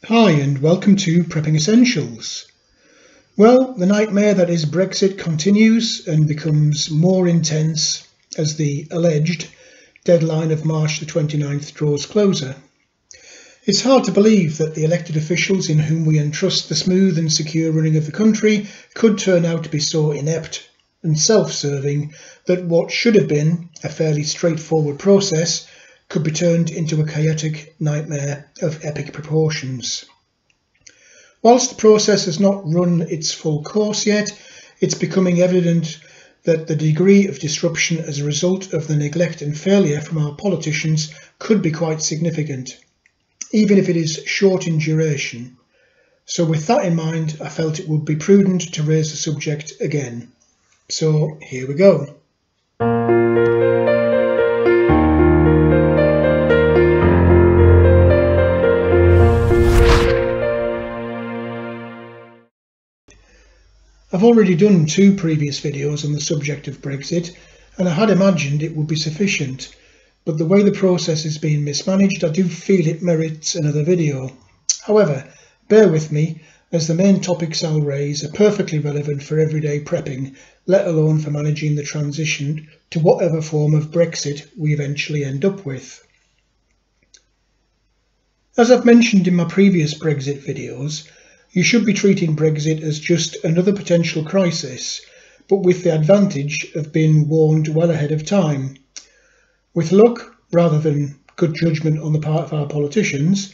Hi and welcome to Prepping Essentials. Well, the nightmare that is Brexit continues and becomes more intense as the alleged deadline of March the 29th draws closer. It's hard to believe that the elected officials in whom we entrust the smooth and secure running of the country could turn out to be so inept and self-serving that what should have been a fairly straightforward process could be turned into a chaotic nightmare of epic proportions. Whilst the process has not run its full course yet, it's becoming evident that the degree of disruption as a result of the neglect and failure from our politicians could be quite significant, even if it is short in duration. So with that in mind, I felt it would be prudent to raise the subject again. So here we go. I've already done 2 previous videos on the subject of Brexit, and I had imagined it would be sufficient, but the way the process is being mismanaged, I do feel it merits another video. However, bear with me, as the main topics I'll raise are perfectly relevant for everyday prepping, let alone for managing the transition to whatever form of Brexit we eventually end up with. As I've mentioned in my previous Brexit videos, you should be treating Brexit as just another potential crisis, but with the advantage of being warned well ahead of time. With luck, rather than good judgment on the part of our politicians,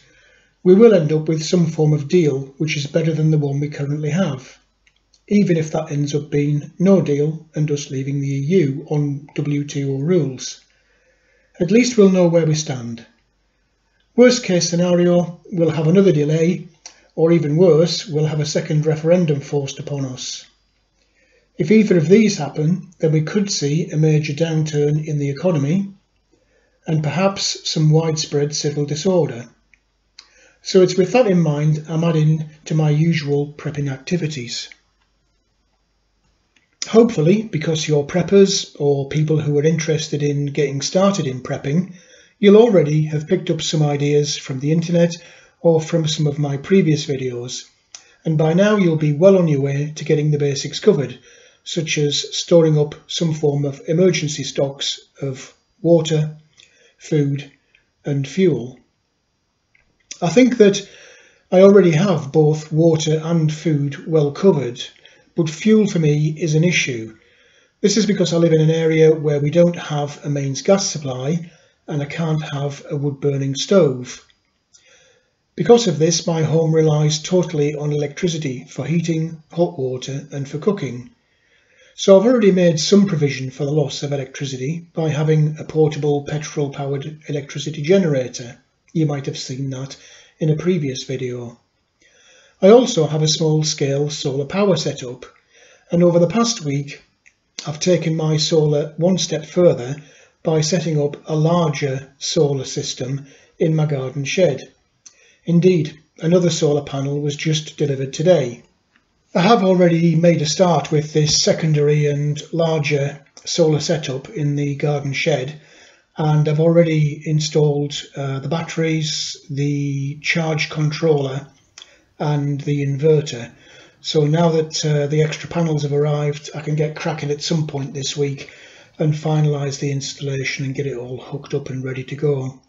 we will end up with some form of deal which is better than the one we currently have, even if that ends up being no deal and us leaving the EU on WTO rules. At least we'll know where we stand. Worst case scenario, we'll have another delay, or even worse, we'll have a second referendum forced upon us. If either of these happen, then we could see a major downturn in the economy and perhaps some widespread civil disorder. So it's with that in mind I'm adding to my usual prepping activities. Hopefully, because you're preppers or people who are interested in getting started in prepping, you'll already have picked up some ideas from the internet or from some of my previous videos, and by now you'll be well on your way to getting the basics covered, such as storing up some form of emergency stocks of water, food and fuel. I think that I already have both water and food well covered, but fuel for me is an issue. This is because I live in an area where we don't have a mains gas supply and I can't have a wood burning stove. Because of this, my home relies totally on electricity for heating, hot water and for cooking. So I've already made some provision for the loss of electricity by having a portable petrol-powered electricity generator. You might have seen that in a previous video. I also have a small-scale solar power setup, and over the past week I've taken my solar one step further by setting up a larger solar system in my garden shed. Indeed, another solar panel was just delivered today. I have already made a start with this secondary and larger solar setup in the garden shed, and I've already installed the batteries, the charge controller and the inverter. So now that the extra panels have arrived, I can get cracking at some point this week and finalise the installation and get it all hooked up and ready to go.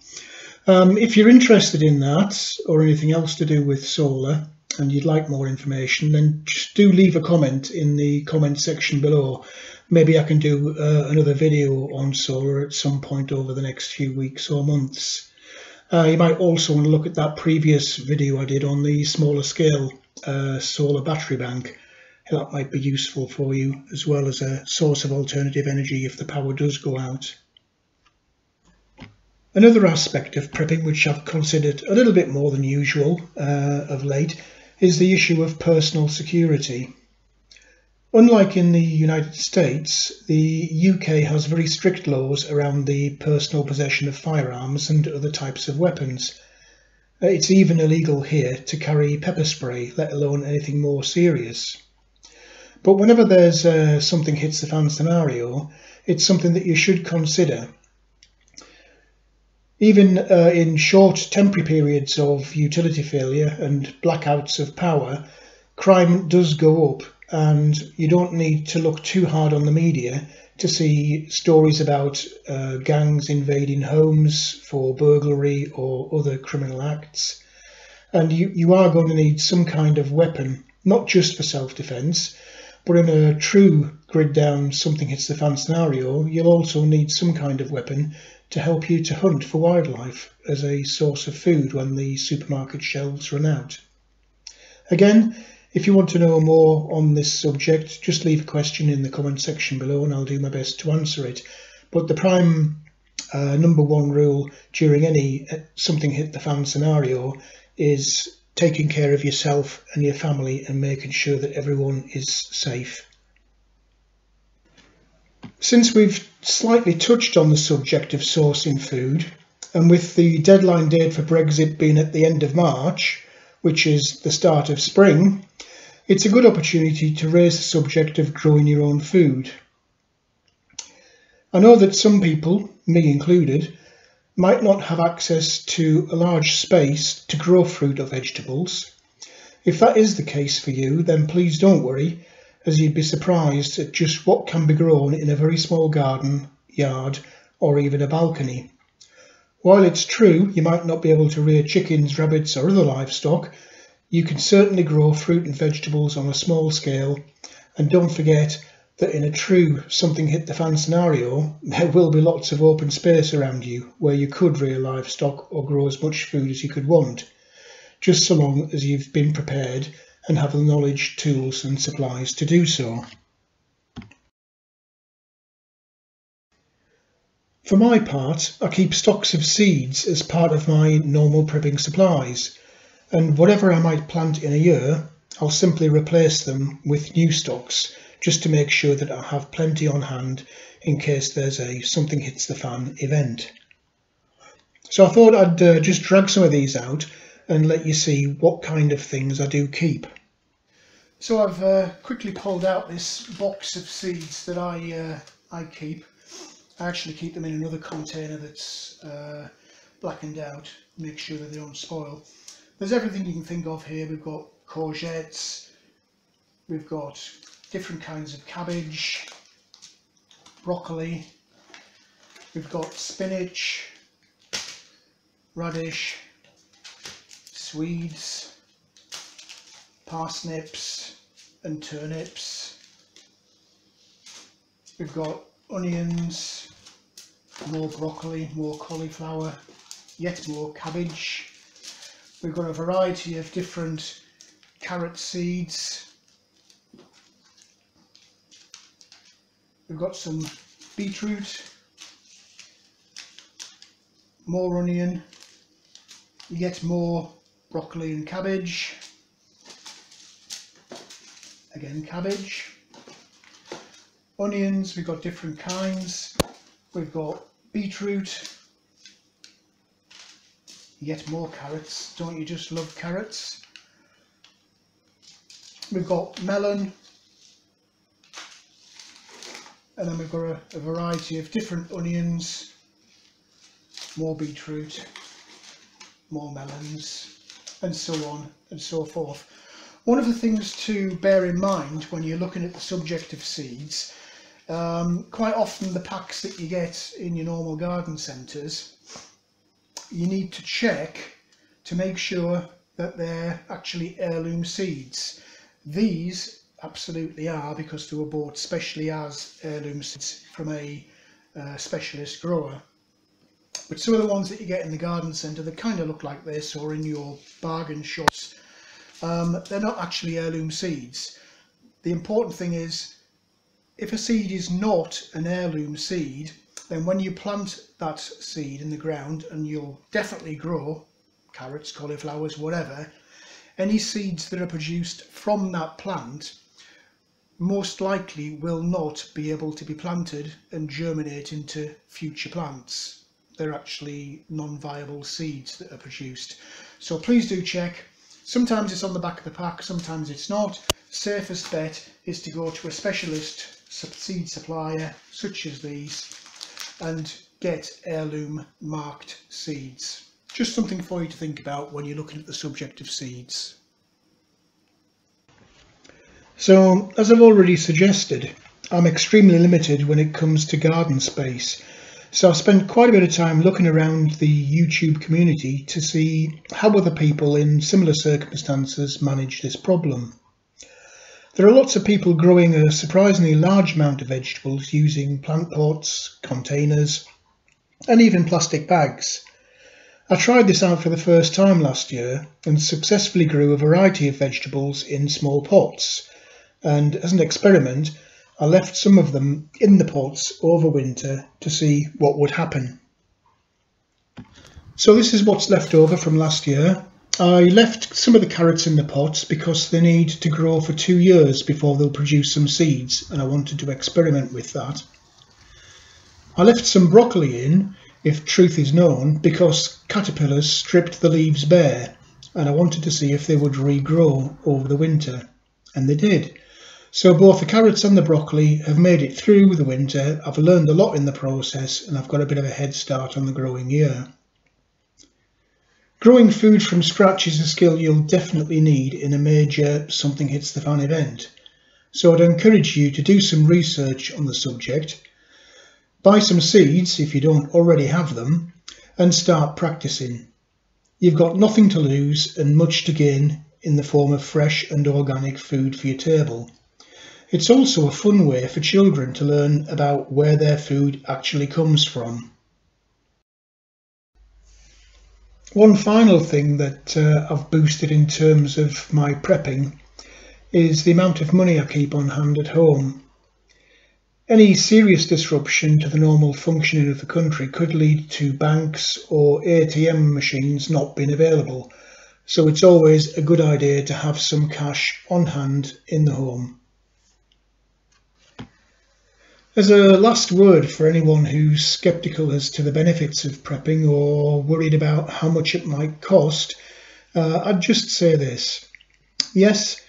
If you're interested in that or anything else to do with solar and you'd like more information, then just do leave a comment in the comment section below. Maybe I can do another video on solar at some point over the next few weeks or months. You might also want to look at that previous video I did on the smaller scale solar battery bank. That might be useful for you as well as a source of alternative energy if the power does go out. Another aspect of prepping which I've considered a little bit more than usual of late is the issue of personal security. Unlike in the United States, the UK has very strict laws around the personal possession of firearms and other types of weapons. It's even illegal here to carry pepper spray, let alone anything more serious. But whenever there's something hits the fan scenario, it's something that you should consider. Even in short temporary periods of utility failure and blackouts of power, crime does go up, and you don't need to look too hard on the media to see stories about gangs invading homes for burglary or other criminal acts. And you are going to need some kind of weapon, not just for self-defense, but in a true grid down something hits the fan scenario, you'll also need some kind of weapon to help you to hunt for wildlife as a source of food when the supermarket shelves run out. Again, if you want to know more on this subject, just leave a question in the comment section below and I'll do my best to answer it. But the prime number one rule during any something hit the fan scenario is taking care of yourself and your family and making sure that everyone is safe. Since we've slightly touched on the subject of sourcing food, and with the deadline date for Brexit being at the end of March, which is the start of spring, it's a good opportunity to raise the subject of growing your own food. I know that some people, me included, might not have access to a large space to grow fruit or vegetables. If that is the case for you, then please don't worry, as you'd be surprised at just what can be grown in a very small garden, yard, or even a balcony. While it's true you might not be able to rear chickens, rabbits or other livestock, you can certainly grow fruit and vegetables on a small scale, and don't forget that in a true something hit the fan scenario, there will be lots of open space around you where you could rear livestock or grow as much food as you could want, just so long as you've been prepared and have the knowledge, tools and supplies to do so. For my part, I keep stocks of seeds as part of my normal prepping supplies, and whatever I might plant in a year, I'll simply replace them with new stocks, just to make sure that I have plenty on hand in case there's a something hits the fan event. So I thought I'd just drag some of these out and let you see what kind of things I do keep. So I've quickly pulled out this box of seeds that I keep. I actually keep them in another container that's blackened out, make sure that they don't spoil. There's everything you can think of here. We've got courgettes, we've got different kinds of cabbage, broccoli, we've got spinach, radish, swedes, parsnips and turnips. We've got onions, more broccoli, more cauliflower, yet more cabbage. We've got a variety of different carrot seeds. We've got some beetroot, more onion, yet more broccoli and cabbage, again cabbage, onions, we've got different kinds, we've got beetroot, yet more carrots, don't you just love carrots? We've got melon, and then we've got a variety of different onions, more beetroot, more melons, and so on and so forth. One of the things to bear in mind when you're looking at the subject of seeds, quite often the packs that you get in your normal garden centres, you need to check to make sure that they're actually heirloom seeds. These absolutely are, because they were bought specially as heirloom seeds from a specialist grower. But some of the ones that you get in the garden centre, they kind of look like this, or in your bargain shops, they're not actually heirloom seeds. The important thing is, if a seed is not an heirloom seed, then when you plant that seed in the ground, and you'll definitely grow carrots, cauliflowers, whatever, any seeds that are produced from that plant most likely will not be able to be planted and germinate into future plants. They're actually non-viable seeds that are produced. So please do check. Sometimes it's on the back of the pack, sometimes it's not. Safest bet is to go to a specialist seed supplier such as these and get heirloom marked seeds. Just something for you to think about when you're looking at the subject of seeds. So, as I've already suggested, I'm extremely limited when it comes to garden space. So I've spent quite a bit of time looking around the YouTube community to see how other people in similar circumstances manage this problem. There are lots of people growing a surprisingly large amount of vegetables using plant pots, containers, and even plastic bags. I tried this out for the first time last year and successfully grew a variety of vegetables in small pots. And as an experiment, I left some of them in the pots over winter to see what would happen. So this is what's left over from last year. I left some of the carrots in the pots because they need to grow for 2 years before they'll produce some seeds, and I wanted to experiment with that. I left some broccoli in, if truth is known, because caterpillars stripped the leaves bare, and I wanted to see if they would regrow over the winter, and they did. So both the carrots and the broccoli have made it through the winter. I've learned a lot in the process and I've got a bit of a head start on the growing year. Growing food from scratch is a skill you'll definitely need in a major something hits the fan event. So I'd encourage you to do some research on the subject, buy some seeds if you don't already have them, and start practicing. You've got nothing to lose and much to gain in the form of fresh and organic food for your table. It's also a fun way for children to learn about where their food actually comes from. One final thing that I've boosted in terms of my prepping is the amount of money I keep on hand at home. Any serious disruption to the normal functioning of the country could lead to banks or ATM machines not being available, so it's always a good idea to have some cash on hand in the home. As a last word for anyone who's sceptical as to the benefits of prepping or worried about how much it might cost, I'd just say this. Yes,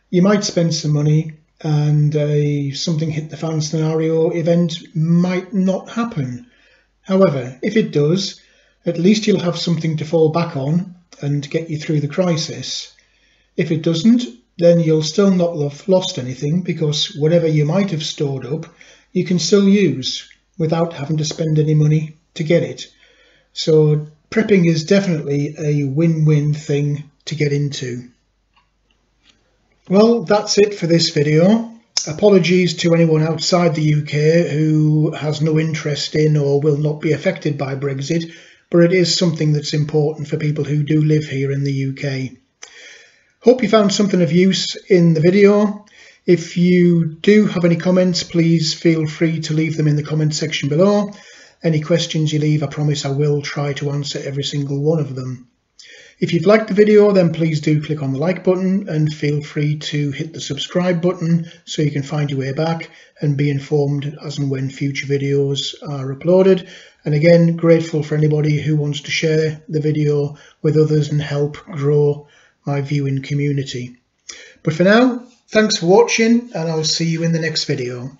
you might spend some money and a something hit the fan scenario event might not happen. However, if it does, at least you'll have something to fall back on and get you through the crisis. If it doesn't, then you'll still not have lost anything, because whatever you might have stored up, you can still use without having to spend any money to get it. So prepping is definitely a win-win thing to get into. Well, that's it for this video. Apologies to anyone outside the UK who has no interest in or will not be affected by Brexit, but it is something that's important for people who do live here in the UK. Hope you found something of use in the video. If you do have any comments, please feel free to leave them in the comment section below. Any questions you leave, I promise I will try to answer every single one of them. If you've liked the video, then please do click on the like button and feel free to hit the subscribe button so you can find your way back and be informed as and when future videos are uploaded. And again, grateful for anybody who wants to share the video with others and help grow my viewing community. But for now, thanks for watching, and I'll see you in the next video.